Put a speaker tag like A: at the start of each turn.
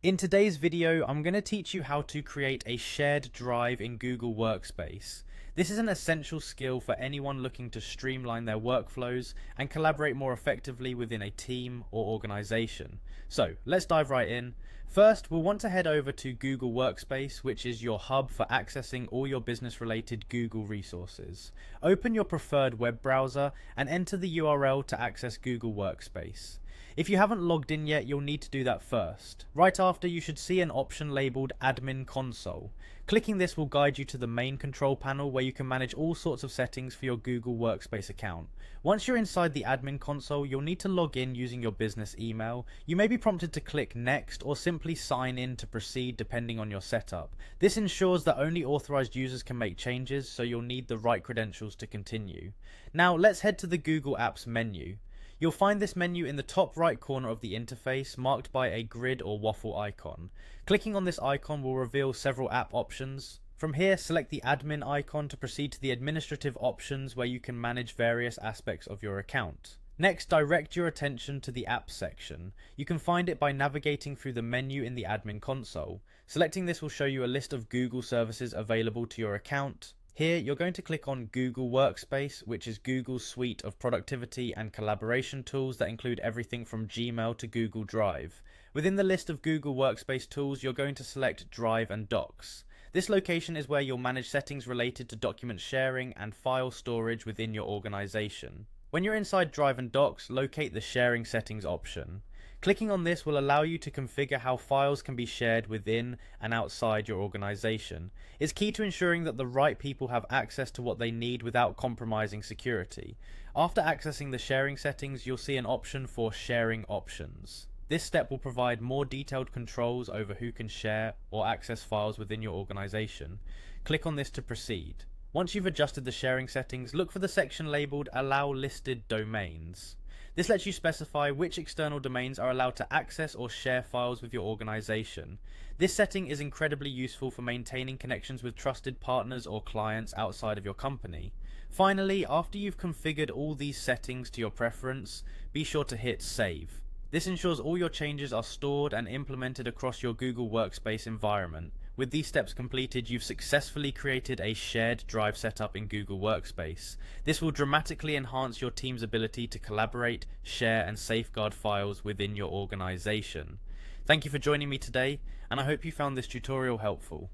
A: In today's video, I'm going to teach you how to create a shared drive in Google Workspace. This is an essential skill for anyone looking to streamline their workflows and collaborate more effectively within a team or organization. So let's dive right in. First, we'll want to head over to Google Workspace, which is your hub for accessing all your business-related Google resources. Open your preferred web browser and enter the URL to access Google Workspace. If you haven't logged in yet, you'll need to do that first. Right after, you should see an option labeled Admin Console. Clicking this will guide you to the main control panel where you can manage all sorts of settings for your Google Workspace account. Once you're inside the Admin Console, you'll need to log in using your business email. You may be prompted to click Next or simply sign in to proceed depending on your setup. This ensures that only authorized users can make changes, so you'll need the right credentials to continue. Now let's head to the Google Apps menu. You'll find this menu in the top right corner of the interface, marked by a grid or waffle icon. Clicking on this icon will reveal several app options. From here, select the admin icon to proceed to the administrative options where you can manage various aspects of your account. Next, direct your attention to the Apps section. You can find it by navigating through the menu in the admin console. Selecting this will show you a list of Google services available to your account. Here, you're going to click on Google Workspace, which is Google's suite of productivity and collaboration tools that include everything from Gmail to Google Drive. Within the list of Google Workspace tools, you're going to select Drive and Docs. This location is where you'll manage settings related to document sharing and file storage within your organization. When you're inside Drive and Docs, locate the Sharing Settings option. Clicking on this will allow you to configure how files can be shared within and outside your organization. It's key to ensuring that the right people have access to what they need without compromising security. After accessing the sharing settings, you'll see an option for Sharing Options. This step will provide more detailed controls over who can share or access files within your organization. Click on this to proceed. Once you've adjusted the sharing settings, look for the section labeled Allow Listed Domains. This lets you specify which external domains are allowed to access or share files with your organization. This setting is incredibly useful for maintaining connections with trusted partners or clients outside of your company. Finally, after you've configured all these settings to your preference, be sure to hit Save. This ensures all your changes are stored and implemented across your Google Workspace environment. With these steps completed, you've successfully created a shared drive setup in Google Workspace. This will dramatically enhance your team's ability to collaborate, share, and safeguard files within your organization. Thank you for joining me today, and I hope you found this tutorial helpful.